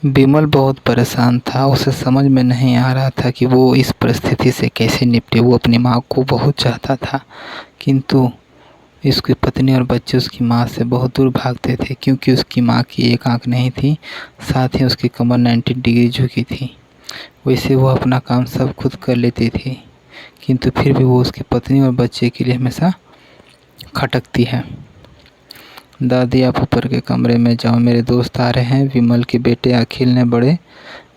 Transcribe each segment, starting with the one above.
विमल बहुत परेशान था। उसे समझ में नहीं आ रहा था कि वो इस परिस्थिति से कैसे निपटे। वो अपनी माँ को बहुत चाहता था, किंतु उसकी पत्नी और बच्चे उसकी माँ से बहुत दूर भागते थे, क्योंकि उसकी माँ की एक आंख नहीं थी, साथ ही उसकी कमर 90 डिग्री झुकी थी। वैसे वो अपना काम सब खुद कर लेती थी, किंतु फिर भी वो उसकी पत्नी और बच्चे के लिए हमेशा खटकती है। दादी, आप ऊपर के कमरे में जाओ, मेरे दोस्त आ रहे हैं, विमल के बेटे अखिल ने बड़े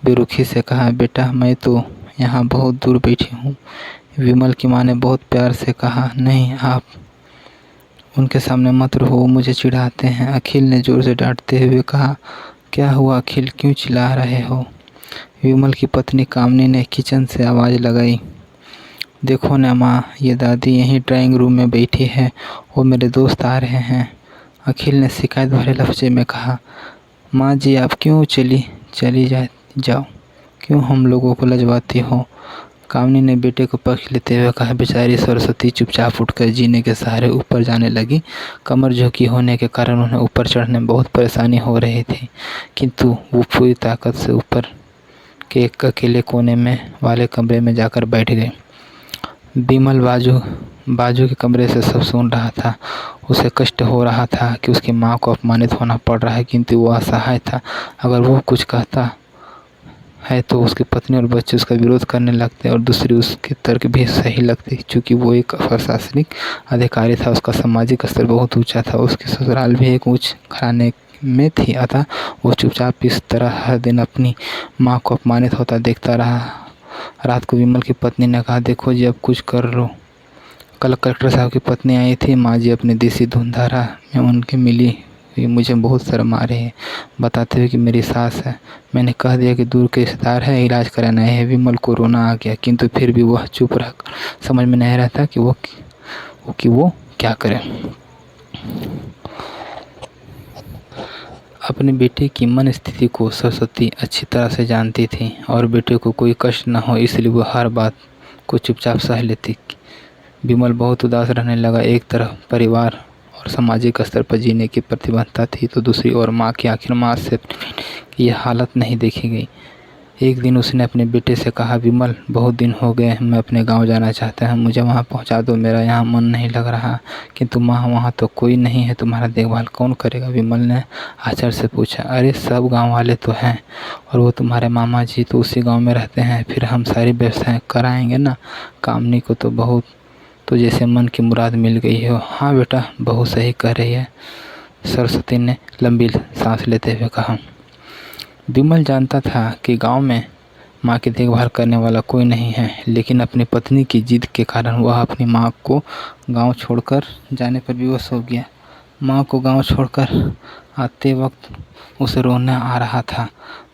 बेरुखी से कहा। बेटा, मैं तो यहाँ बहुत दूर बैठी हूँ, विमल की माँ ने बहुत प्यार से कहा। नहीं, आप उनके सामने मत रहो, वो मुझे चिढ़ाते हैं, अखिल ने जोर से डांटते हुए कहा। क्या हुआ अखिल, क्यों चिल्ला रहे हो? विमल की पत्नी कामनी ने किचन से आवाज़ लगाई। देखो ना माँ, ये दादी यहीं ड्राइंग रूम में बैठी है और मेरे दोस्त आ रहे हैं, अखिल ने शिकायत भरे लफ्ज़े में कहा। माँ जी, आप क्यों चली जाओ, क्यों हम लोगों को लजवाती हो? कामनी ने बेटे को पक्ष लेते हुए कहा। बेचारी सरस्वती चुपचाप उठकर जीने के सहारे ऊपर जाने लगी। कमर झुकी होने के कारण उन्हें ऊपर चढ़ने में बहुत परेशानी हो रही थी, किंतु वो पूरी ताकत से ऊपर के एक अकेले कोने में वाले कमरे में जाकर बैठ गए। विमल बाजू के कमरे से सब सुन रहा था। उसे कष्ट हो रहा था कि उसकी माँ को अपमानित होना पड़ रहा है, किंतु वो असहाय था। अगर वो कुछ कहता है तो उसकी पत्नी और बच्चे उसका विरोध करने लगते और दूसरी उसके तर्क भी सही लगते, क्योंकि वो एक प्रशासनिक अधिकारी था। उसका सामाजिक स्तर बहुत ऊंचा था, उसकी ससुराल भी एक उच्च घराने में थी, अतः वो चुपचाप इस तरह हर दिन अपनी माँ को अपमानित होता देखता रहा। रात को विमल की पत्नी ने कहा, देखो जी, अब कुछ कर लो। कल कलेक्टर साहब की पत्नी आई थी, माँ जी अपनी देसी धुंधारा में उनके मिली, मुझे बहुत शर्म आ रही है, बताते हुए कि मेरी सास है। मैंने कह दिया कि दूर के रिश्तेदार है, इलाज कराना है। विमल को रोना आ गया, किंतु फिर भी वह चुप रह, समझ में नहीं रहता कि वो क्या करे। अपने बेटे की मन स्थिति को सरस्वती अच्छी तरह से जानती थी और बेटे को कोई कष्ट न हो, इसलिए वह हर बात को चुपचाप सह लेती। विमल बहुत उदास रहने लगा। एक तरफ परिवार और सामाजिक स्तर पर जीने की प्रतिबद्धता थी, तो दूसरी ओर माँ की आखिर माँ से की यह हालत नहीं देखी गई। एक दिन उसने अपने बेटे से कहा, विमल, बहुत दिन हो गए, मैं अपने गांव जाना चाहता हूं, मुझे वहां पहुंचा दो, मेरा यहाँ मन नहीं लग रहा। किंतु माँ, वहाँ तो कोई नहीं है, तुम्हारा देखभाल कौन करेगा? विमल ने आश्चर्य से पूछा। अरे, सब गाँव वाले तो हैं, और वो तुम्हारे मामा जी तो उसी गाँव में रहते हैं, फिर हम सारी व्यवस्थाएँ कराएँगे ना। कामनी को तो जैसे मन की मुराद मिल गई हो। हाँ बेटा, बहुत सही कह रही है, सरस्वती ने लंबी सांस लेते हुए कहा। विमल जानता था कि गांव में माँ की देखभाल करने वाला कोई नहीं है, लेकिन अपनी पत्नी की जिद के कारण वह अपनी माँ को गांव छोड़कर जाने पर विवश हो गया। माँ को गांव छोड़कर आते वक्त उसे रोना आ रहा था,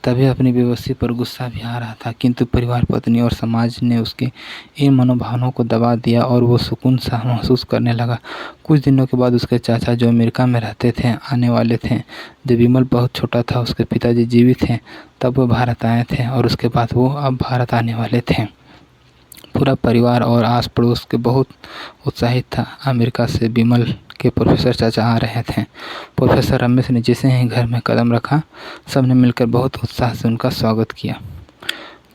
तभी अपनी बेबसी पर गुस्सा भी आ रहा था, किंतु परिवार, पत्नी और समाज ने उसके इन मनोभावों को दबा दिया और वो सुकून सा महसूस करने लगा। कुछ दिनों के बाद उसके चाचा, जो अमेरिका में रहते थे, आने वाले थे। जब विमल बहुत छोटा था, उसके पिताजी जीवित थे, तब वो भारत आए थे और उसके बाद वो अब भारत आने वाले थे। पूरा परिवार और आस पड़ोस के बहुत उत्साहित था। अमेरिका से विमल के प्रोफेसर चाचा आ रहे थे। प्रोफेसर रमेश ने जैसे ही घर में कदम रखा, सबने मिलकर बहुत उत्साह से उनका स्वागत किया।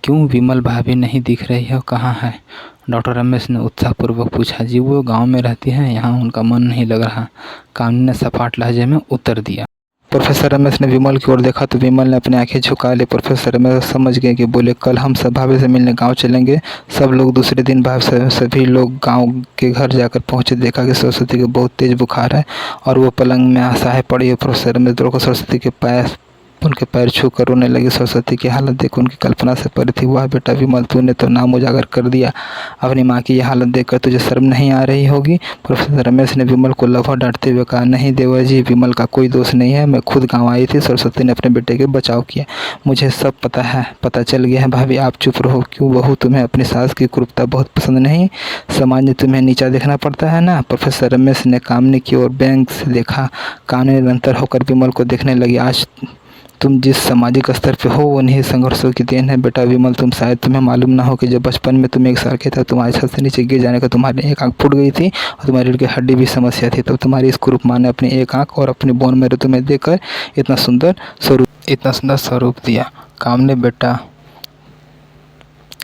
क्यों विमल भाभी नहीं दिख रही है, कहाँ है? डॉक्टर रमेश ने उत्साहपूर्वक पूछा। जी, वो गांव में रहती हैं, यहाँ उनका मन नहीं लग रहा, कामनी ने सपाट लहजे में उत्तर दिया। प्रोफेसर रमेश ने विमल की ओर देखा तो विमल ने अपनी आंखें झुका ली। प्रोफेसर रमेश समझ गए कि बोले, कल हम सब भाभी से मिलने गांव चलेंगे। सब लोग दूसरे दिन सभी लोग गांव के घर जाकर पहुंचे। देखा कि सरस्वती को बहुत तेज बुखार है और वो पलंग में असहाय पड़ी है। प्रोफेसर रमेश दौड़कर सरस्वती के उनके पैर छू कर रोने लगी। सरस्वती की हालत देख उनकी कल्पना से परे थी। वाह बेटा विमल, तूने तो नाम उजागर कर दिया। अपनी माँ की यह हालत देखकर तुझे शर्म नहीं आ रही होगी? प्रोफेसर रमेश ने विमल को लफा डांटते हुए कहा। नहीं देवर जी, विमल का कोई दोष नहीं है, मैं खुद गाँव आई थी। सरस्वती ने अपने बेटे के बचाव किया। मुझे सब पता चल गया है। भाभी, आप चुप रहो। क्यों बहू, तुम्हें अपनी सास की क्रूरता बहुत पसंद नहीं? समाज ने तुम्हें नीचा देखना पड़ता है ना? प्रोफेसर रमेश ने कामनी की ओर बैंक से देखा। कामनी निरंतर होकर विमल को देखने लगी। आज तुम जिस सामाजिक स्तर पे हो, उन्हीं संघर्षों की देन है बेटा विमल। तुम्हें मालूम ना हो कि जब बचपन में तुम 1 साल के थे, तुम्हारे छत से नीचे गिर जाने का तुम्हारी एक आंख फूट गई थी और तुम्हारी रीढ़ की हड्डी भी समस्या थी। तब तुम्हारी इस कुरूप माँ ने अपनी एक आंख और अपनी बोन मैरो तुम्हें देकर इतना सुंदर स्वरूप इतना सुंदर स्वरूप दिया। कामनी बेटा,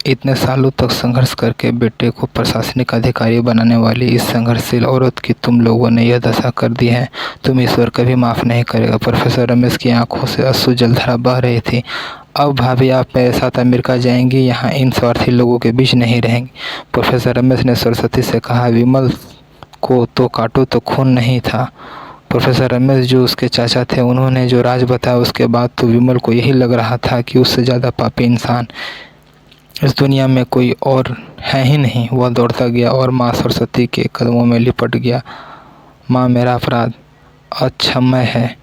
इतने सालों तक संघर्ष करके बेटे को प्रशासनिक अधिकारी बनाने वाली इस संघर्षशील औरत की तुम लोगों ने यह दशा कर दी है, तुम ईश्वर कभी माफ़ नहीं करेगा। प्रोफेसर रमेश की आंखों से अश्रु जलधारा बह रही थी। अब भाभी आप मेरे साथ अमेरिका जाएंगी, यहाँ इन स्वार्थी लोगों के बीच नहीं रहेंगी। प्रोफेसर रमेश ने सरस्वती से कहा, विमल को तो काटो तो खून नहीं था। प्रोफेसर रमेश जो उसके चाचा थे, उन्होंने जो राज बताया उसके बाद तो विमल को यही लग रहा था कि उससे ज़्यादा पापी इंसान इस दुनिया में कोई और है ही नहीं। वह दौड़ता गया और माँ सरस्वती के कदमों में लिपट गया। माँ, मेरा अपराध अक्षम्य है।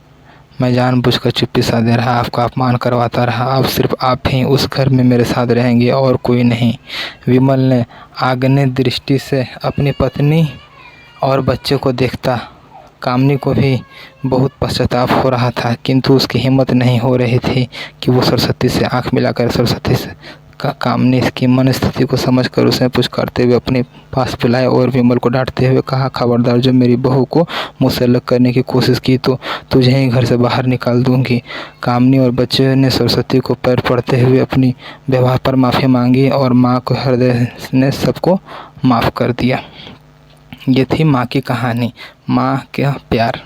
मैं जानबूझकर चुप्पी साधे रहा, आपका अपमान करवाता रहा। अब सिर्फ आप ही उस घर में मेरे साथ रहेंगे और कोई नहीं। विमल ने आग्नेय दृष्टि से अपनी पत्नी और बच्चे को देखता। कामनी को भी बहुत पश्चाताप हो रहा था, किंतु उसकी हिम्मत नहीं हो रही थी कि वो सरस्वती से आंख मिलाकर सरस्वती से कामनी की मन स्थिति को समझकर उसे पुचकारते हुए अपने पास बुलाया और विमल को डांटते हुए कहा, खबरदार, जो मेरी बहू को मुझसे अलग करने की कोशिश की तो तुझे ही घर से बाहर निकाल दूंगी। कामनी और बच्चे ने सरस्वती को पैर पड़ते हुए अपनी व्यवहार पर माफ़ी मांगी और माँ को हृदय ने सबको माफ़ कर दिया। ये थी माँ की कहानी, माँ का प्यार।